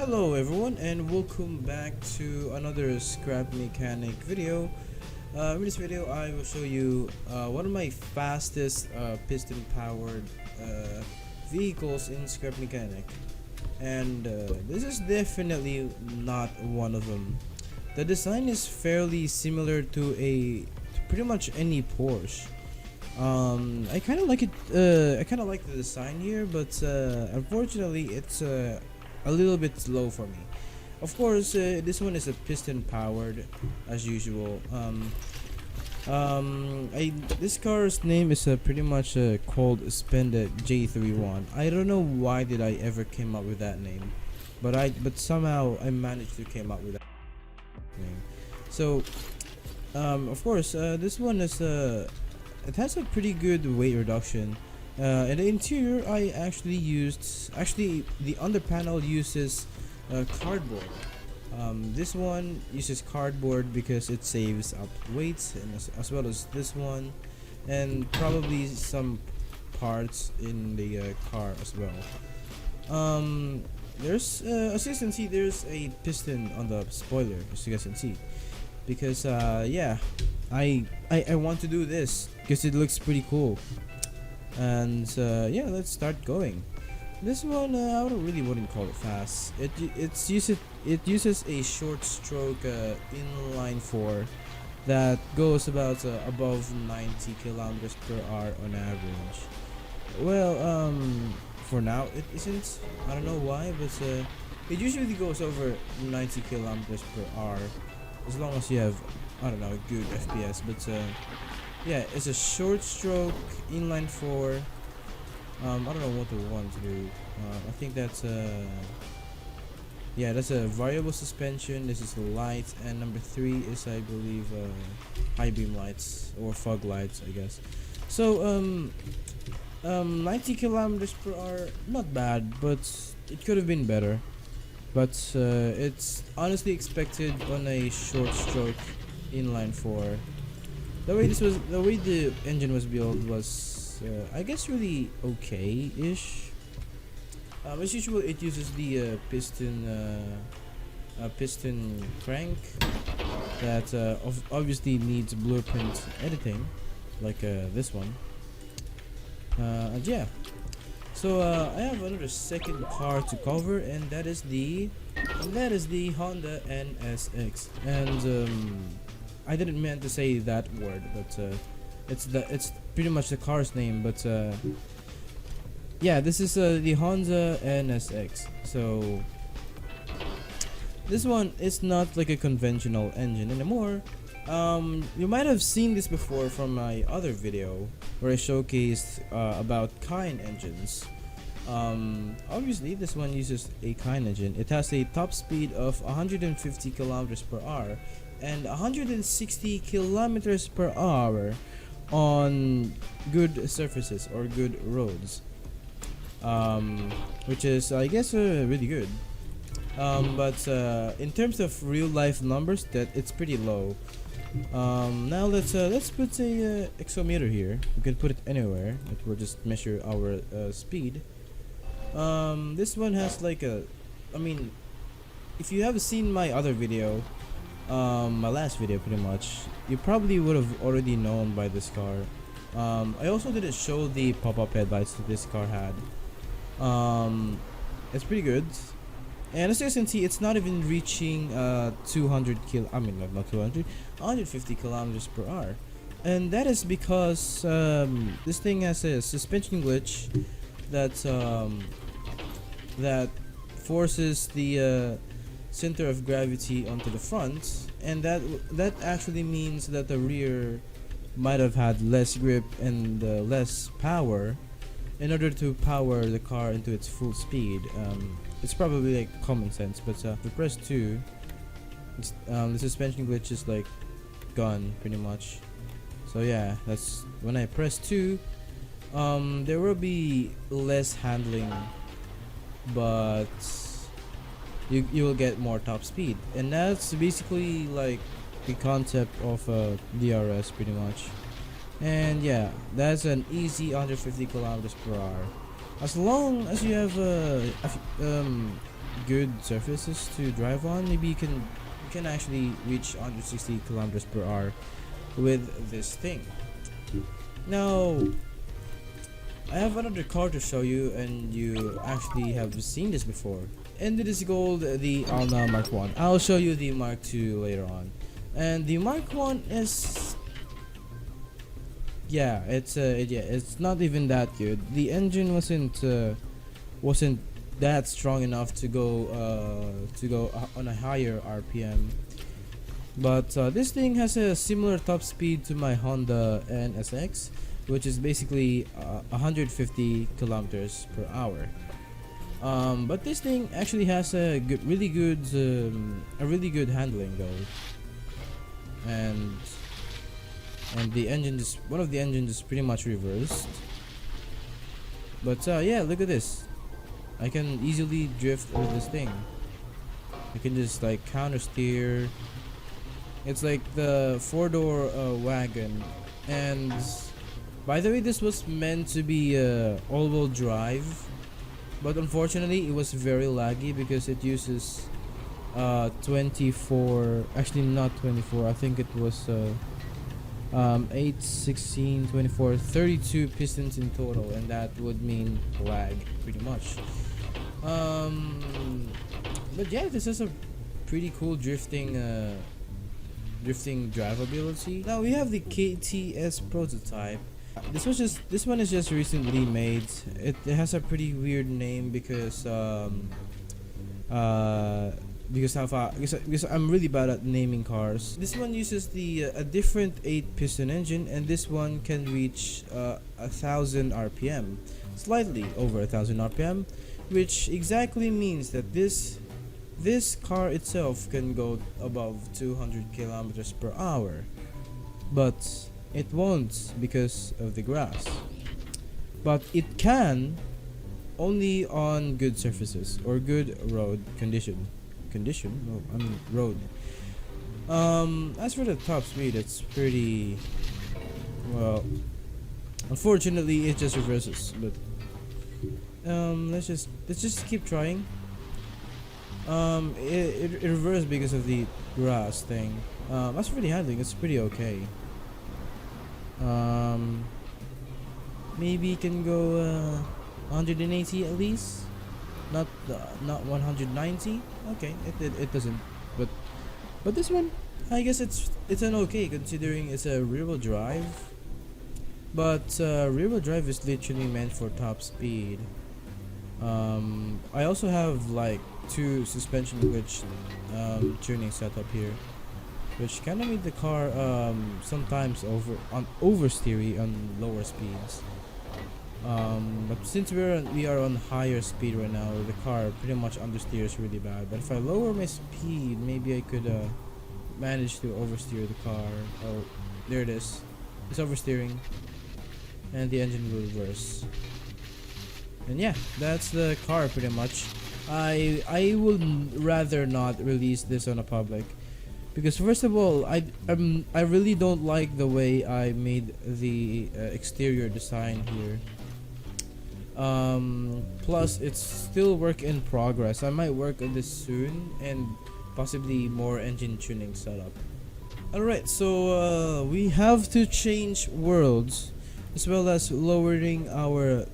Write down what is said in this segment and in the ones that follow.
Hello everyone and welcome back to another scrap mechanic video. In this video I will show you one of my fastest piston powered vehicles in scrap mechanic, and this is definitely not one of them. The design is fairly similar to pretty much any Porsche. I kind of like it. I kind of like the design here, but unfortunately it's a little bit slow for me. Of course, this one is a piston powered as usual. This car's name is pretty much called Spenda J31. I don't know why did I ever came up with that name, but somehow I managed to came up with that name. So of course, this one is it has a pretty good weight reduction. In the interior, I actually the under panel uses cardboard. This one uses cardboard because it saves up weight, and as well as this one, and probably some parts in the car as well. There's as you can see, there's a piston on the spoiler, as you guys can see, because yeah, I want to do this because it looks pretty cool. And yeah, let's start going. This one I wouldn't call it fast. It uses a short stroke inline 4 that goes about above 90 kilometers per hour on average. Well, for now it isn't. I don't know why, but it usually goes over 90 kilometers per hour as long as you have, I don't know, good FPS. But yeah, it's a short stroke inline 4. I don't know what the one to do. I think that's yeah, that's a variable suspension. This is the light, and number 3 is, I believe, high beam lights or fog lights, I guess. So 90 kilometers per hour, not bad, but it could have been better. But it's honestly expected on a short stroke inline 4. The way the engine was built was, I guess, really okay-ish. As usual, it uses the piston crank that obviously needs blueprint editing, like this one. And yeah, so I have another second car to cover, and that is the Honda NSX. And I didn't mean to say that word, but it's pretty much the car's name. But yeah, this is the Honda NSX. So this one is not like a conventional engine anymore. You might have seen this before from my other video where I showcased about Kind engines. Obviously this one uses a Kind engine. It has a top speed of 150 kilometers per hour and 160 kilometers per hour on good surfaces or good roads, which is, I guess, really good. But in terms of real life numbers, that it's pretty low. Now let's put a exometer here. We can put it anywhere. It will just measure our speed. This one has like I mean, if you have seen my other video, my last video, pretty much, you probably would have already known by this car. I also didn't show the pop-up headlights that this car had. It's pretty good, and as you can see, it's not even reaching 200 I mean, not 200, 150 kilometers per hour, and that is because this thing has a suspension glitch that that forces the center of gravity onto the front, and that actually means that the rear might have had less grip and less power in order to power the car into its full speed. It's probably like common sense, but if we press 2, the suspension glitch is like gone pretty much. So yeah, that's when I press 2. There will be less handling, but you will get more top speed, and that's basically like the concept of DRS pretty much. And yeah, that's an easy 150 kilometers per hour, as long as you have good surfaces to drive on, maybe you can actually reach 160 kilometers per hour with this thing. Now, I have another car to show you, and you actually have seen this before. And it is called the Alla Mark 1. I'll show you the Mark 2 later on. And the Mark 1 is, yeah, it's not even that good. The engine wasn't that strong enough to go on a higher RPM. But this thing has a similar top speed to my Honda NSX, which is basically 150 kilometers per hour. But this thing actually has a really good handling though, and the engine one of the engines is pretty much reversed. But yeah, look at this. I can easily drift with this thing. I can just like counter steer. It's like the four-door wagon. And by the way, this was meant to be all-wheel drive, but unfortunately it was very laggy because it uses 24, actually not 24, I think it was 8, 16, 24, 32 pistons in total, and that would mean lag pretty much. But yeah, this is a pretty cool drifting drivability. Now we have the KTS Prototype. This one is just recently made. It has a pretty weird name because I'm really bad at naming cars. This one uses a different 8-piston engine, and this one can reach 1,000 RPM, slightly over 1,000 RPM, which exactly means that this car itself can go above 200 kilometers per hour, but it won't because of the grass. But it can only on good surfaces or good road condition. No, I mean road. As for the top speed, it's pretty well. Unfortunately, it just reverses. But let's just keep trying. It reversed because of the grass thing. As for the handling, it's pretty okay. Maybe it can go 180 at least, not 190. Okay, it doesn't. But this one, I guess it's an okay considering it's a rear-wheel drive. But rear-wheel drive is literally meant for top speed. I also have like 2 suspension glitch tuning setup here, which kind of made the car sometimes oversteery on lower speeds. But since we are on higher speed right now, the car pretty much understeers really bad. But if I lower my speed, maybe I could manage to oversteer the car. Oh, there it is. It's oversteering, and the engine will reverse. And yeah, that's the car pretty much. I would rather not release this on a public, because first of all, I really don't like the way I made the exterior design here. Plus it's still work in progress. I might work on this soon and possibly more engine tuning setup. Alright, so we have to change worlds as well as lowering our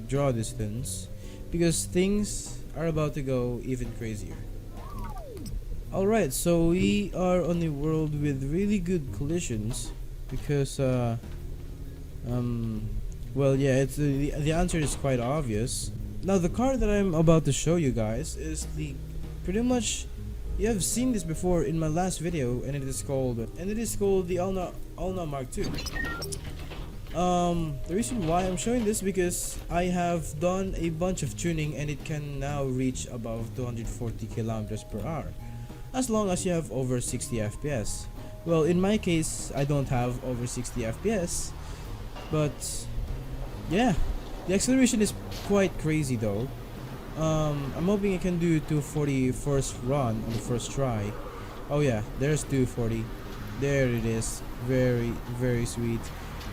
draw distance, because things are about to go even crazier. Alright, so we are on a world with really good collisions because well, yeah, it's the answer is quite obvious. Now the car that I'm about to show you guys is pretty much, you have seen this before in my last video, and it is called the Alla Mark 2. The reason why I'm showing this because I have done a bunch of tuning, and it can now reach above 240 kilometers per hour as long as you have over 60 FPS. Well, in my case, I don't have over 60 FPS, but yeah, the acceleration is quite crazy though. I'm hoping I can do 240 first run on the first try. Oh yeah, there's 240. There it is. Very, very sweet.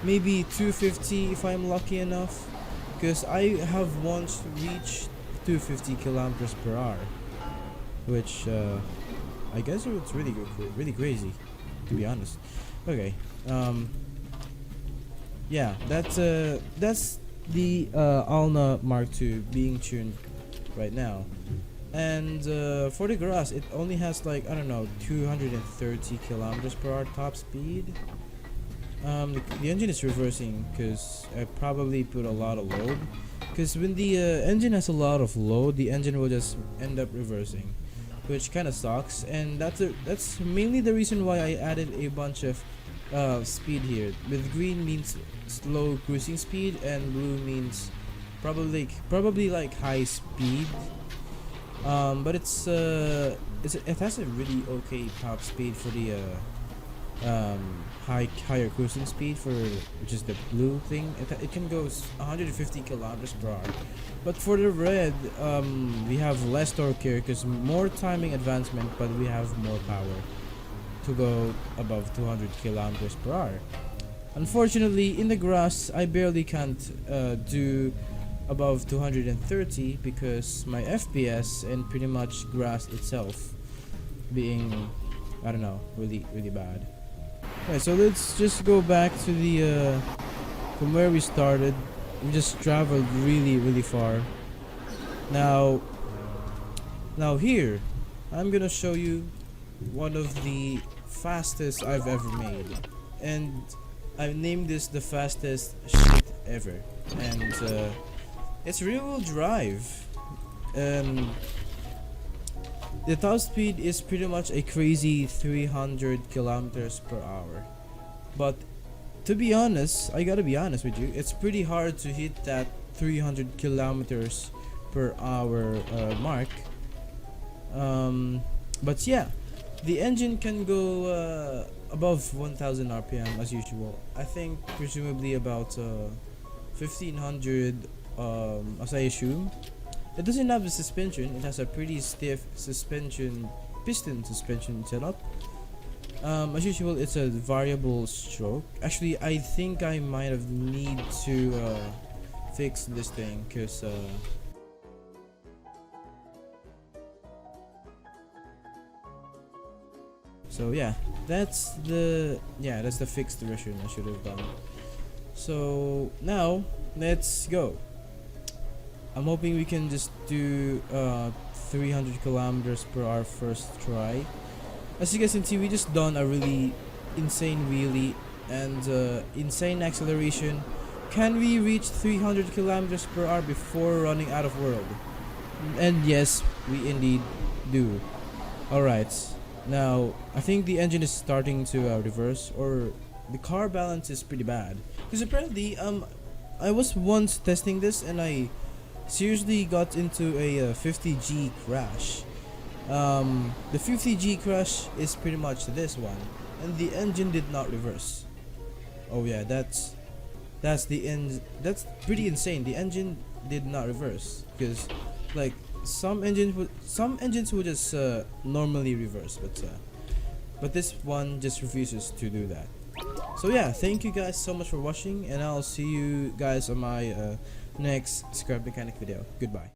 Maybe 250 if I'm lucky enough, because I have once reached 250 kilometers per hour. which I guess it's really crazy, to be honest. Okay, yeah, that's the Alla Mark II being tuned right now. And for the grass, it only has like, I don't know, 230 kilometers per hour top speed. The engine is reversing because I probably put a lot of load. Because when the engine has a lot of load, the engine will just end up reversing, which kind of sucks. And that's mainly the reason why I added a bunch of speed here. With green means slow cruising speed, and blue means probably like high speed. But it has a really okay top speed for the higher cruising speed, for which is the blue thing. It can go 150 kilometers per hour. But for the red, we have less torque here because more timing advancement, but we have more power to go above 200 kilometers per hour. Unfortunately, in the grass, I barely can't do above 230 because my FPS and pretty much grass itself being, I don't know, really bad. Okay, so let's just go back to the from where we started. We just traveled really far. Now here I'm gonna show you one of the fastest I've ever made, and I've named this the fastest shit ever. And it's rear-wheel drive. The top speed is pretty much a crazy 300 kilometers per hour. But to be honest, I gotta be honest with you, it's pretty hard to hit that 300 kilometers per hour mark. But yeah, the engine can go above 1000 RPM as usual. I think presumably about 1500 as I assume. It doesn't have a suspension. It has a pretty stiff piston suspension setup. As usual, it's a variable stroke. Actually, I think I might have need to fix this thing, cause so yeah, that's the fixed version I should have done. So now let's go. I'm hoping we can just do 300 kilometers per hour first try. As you guys can see, we just done a really insane wheelie and insane acceleration. Can we reach 300 kilometers per hour before running out of world? And yes, we indeed do. Alright, now I think the engine is starting to reverse, or the car balance is pretty bad. Because apparently I was once testing this and I seriously got into a 50G crash. The 50G crash is pretty much this one, and the engine did not reverse. Oh yeah, that's pretty insane. The engine did not reverse because like some engines would just normally reverse, but this one just refuses to do that. So yeah, thank you guys so much for watching, and I'll see you guys on my next scrap mechanic video. Goodbye.